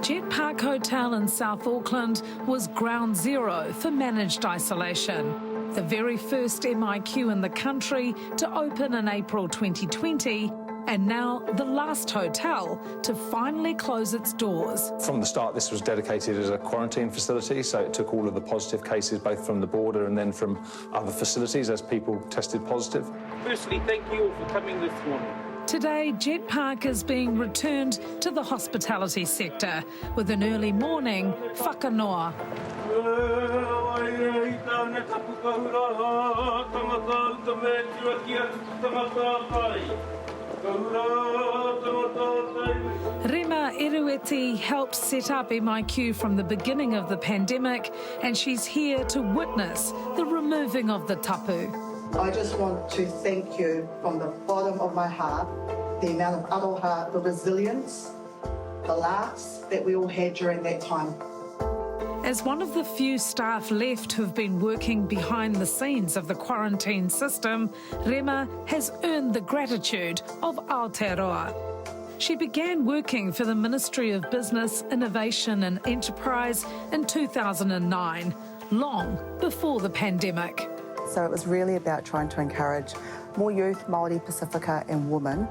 Jet Park Hotel in South Auckland was ground zero for managed isolation. The very first MIQ in the country to open in April 2020, and now the last hotel to finally close its doors. From the start, this was dedicated as a quarantine facility, so it took all of the positive cases, both from the border and then from other facilities as people tested positive. Firstly, thank you all for coming this morning. Today, Jet Park is being returned to the hospitality sector with an early morning whakanoa. Rema Erueti helped set up MIQ from the beginning of the pandemic, and she's here to witness the removing of the tapu. I just want to thank you from the bottom of my heart, the amount of aroha, the resilience, the laughs that we all had during that time. As one of the few staff left who've been working behind the scenes of the quarantine system, Rema has earned the gratitude of Aotearoa. She began working for the Ministry of Business, Innovation and Enterprise in 2009, long before the pandemic. So it was really about trying to encourage more youth, Māori, Pacifica and women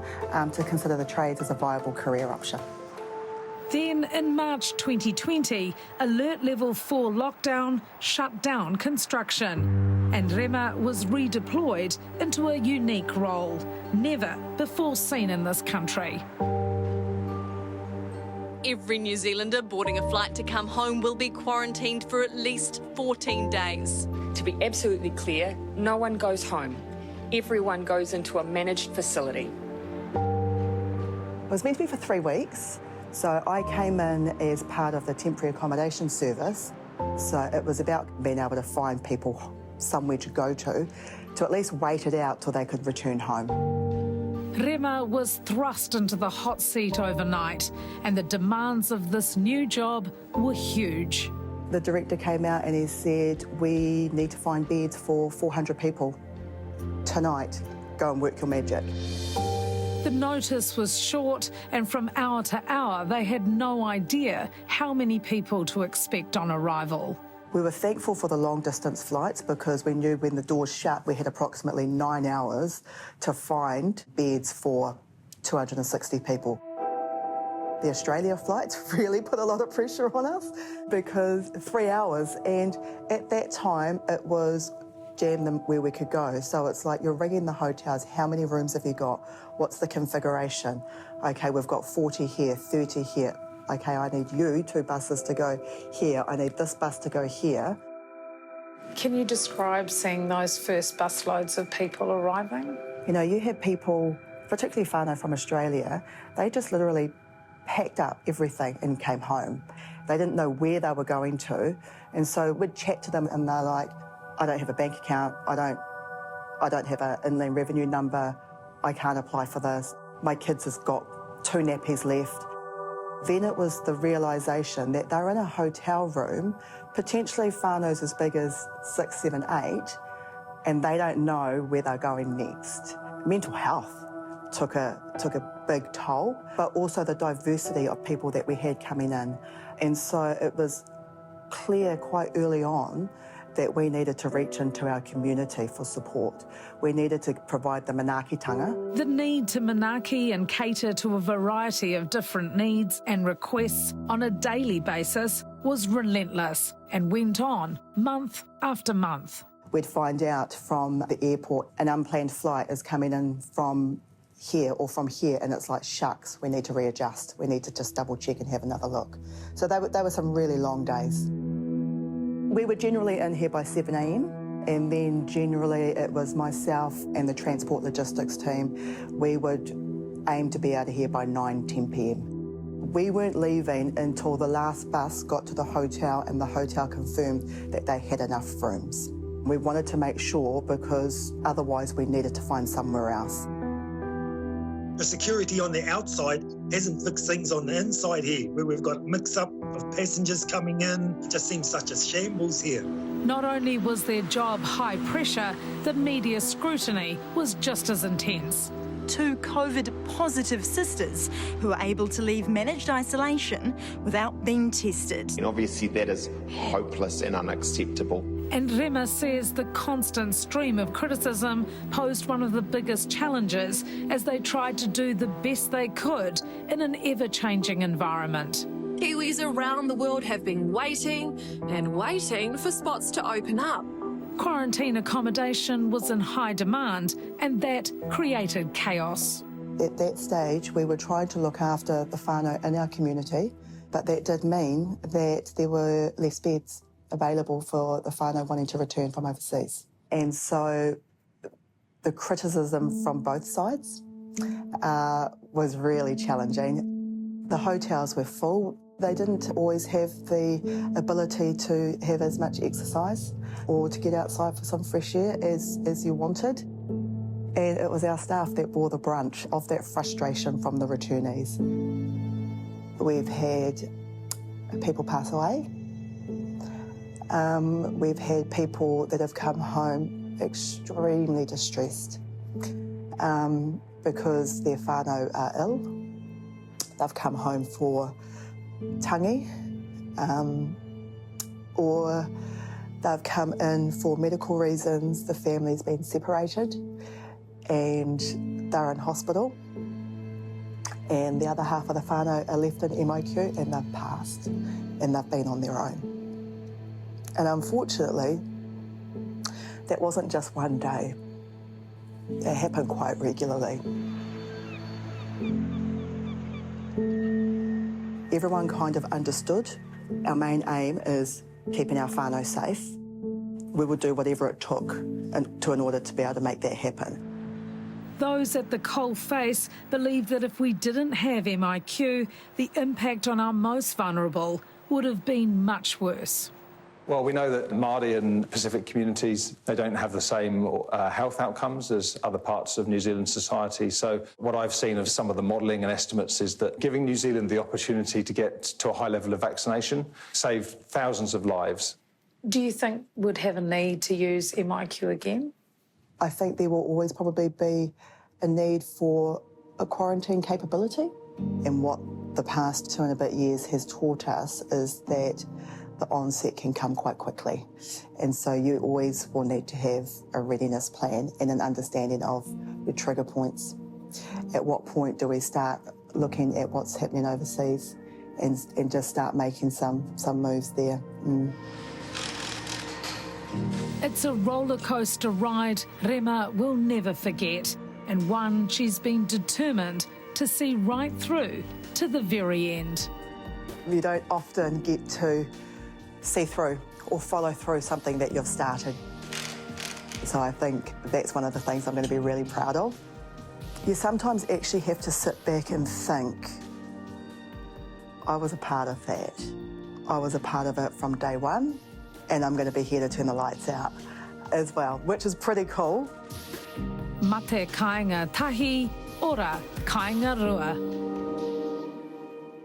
to consider the trades as a viable career option. Then, in March 2020, Alert Level 4 lockdown shut down construction, and Rema was redeployed into a unique role, never before seen in this country. Every New Zealander boarding a flight to come home will be quarantined for at least 14 days. To be absolutely clear, no one goes home. Everyone goes into a managed facility. It was meant to be for 3 weeks. So I came in as part of the temporary accommodation service. So it was about being able to find people somewhere to go to at least wait it out till they could return home. Rema was thrust into the hot seat overnight, and the demands of this new job were huge. The director came out and he said, we need to find beds for 400 people tonight. Go and work your magic. The notice was short, and from hour to hour, they had no idea how many people to expect on arrival. We were thankful for the long-distance flights because we knew when the doors shut, we had approximately 9 hours to find beds for 260 people. The Australia flights really put a lot of pressure on us because 3 hours, and at that time, it was jam them where we could go. So it's like you're ringing the hotels, how many rooms have you got? What's the configuration? Okay, we've got 40 here, 30 here. Okay, I need you 2 buses to go here. I need this bus to go here. Can you describe seeing those first busloads of people arriving? You know, you had people, particularly whānau from Australia, they just literally packed up everything and came home. They didn't know where they were going to. And so we'd chat to them and they're like, I don't have a bank account, I don't have an inland revenue number, I can't apply for this. My kids has got 2 nappies left. Then it was the realisation that they're in a hotel room, potentially whānau's as big as 6, 7, 8, and they don't know where they're going next. Mental health took a big toll, but also the diversity of people that we had coming in. And so it was clear quite early on that we needed to reach into our community for support. We needed to provide the manaakitanga. The need to manaaki and cater to a variety of different needs and requests on a daily basis was relentless and went on month after month. We'd find out from the airport an unplanned flight is coming in from here or from here, and it's like, shucks, we need to readjust. We need to just double check and have another look. So they were some really long days. We were generally in here by 7 a.m. and then generally it was myself and the transport logistics team. We would aim to be out of here by 9, 10 p.m. We weren't leaving until the last bus got to the hotel and the hotel confirmed that they had enough rooms. We wanted to make sure because otherwise we needed to find somewhere else. The security on the outside hasn't fixed things on the inside here, where we've got mix-up of passengers coming in. It just seems such a shambles here. Not only was their job high pressure, the media scrutiny was just as intense. 2 COVID-positive sisters who were able to leave managed isolation without being tested. And obviously that is hopeless and unacceptable. And Rema says the constant stream of criticism posed one of the biggest challenges as they tried to do the best they could in an ever-changing environment. Kiwis around the world have been waiting and waiting for spots to open up. Quarantine accommodation was in high demand, and that created chaos. At that stage, we were trying to look after the whānau in our community, but that did mean that there were less beds available for the whānau wanting to return from overseas. And so the criticism from both sides was really challenging. The hotels were full. They didn't always have the ability to have as much exercise or to get outside for some fresh air as you wanted. And it was our staff that bore the brunt of that frustration from the returnees. We've had people pass away. We've had people that have come home extremely distressed because their whānau are ill. They've come home for tangi, or they've come in for medical reasons. The family's been separated and they're in hospital. And the other half of the whānau are left in MIQ and they've passed and they've been on their own. And unfortunately, that wasn't just one day. It happened quite regularly. Everyone kind of understood our main aim is keeping our whānau safe. We would do whatever it took in order to be able to make that happen. Those at the coalface believe that if we didn't have MIQ, the impact on our most vulnerable would have been much worse. Well, we know that Māori and Pacific communities, they don't have the same health outcomes as other parts of New Zealand society. So what I've seen of some of the modelling and estimates is that giving New Zealand the opportunity to get to a high level of vaccination saved thousands of lives. Do you think we'd have a need to use MIQ again? I think there will always probably be a need for a quarantine capability. And what the past 2 and a bit years has taught us is that the onset can come quite quickly. And so you always will need to have a readiness plan and an understanding of your trigger points. At what point do we start looking at what's happening overseas and just start making some moves there? It's a roller coaster ride Rema will never forget, and one she's been determined to see right through to the very end. You don't often get to see through or follow through something that you've started. So I think that's one of the things I'm going to be really proud of. You sometimes actually have to sit back and think, I was a part of that. I was a part of it from day one, and I'm going to be here to turn the lights out as well, which is pretty cool. Mate kāinga tahi, ora kāinga rua.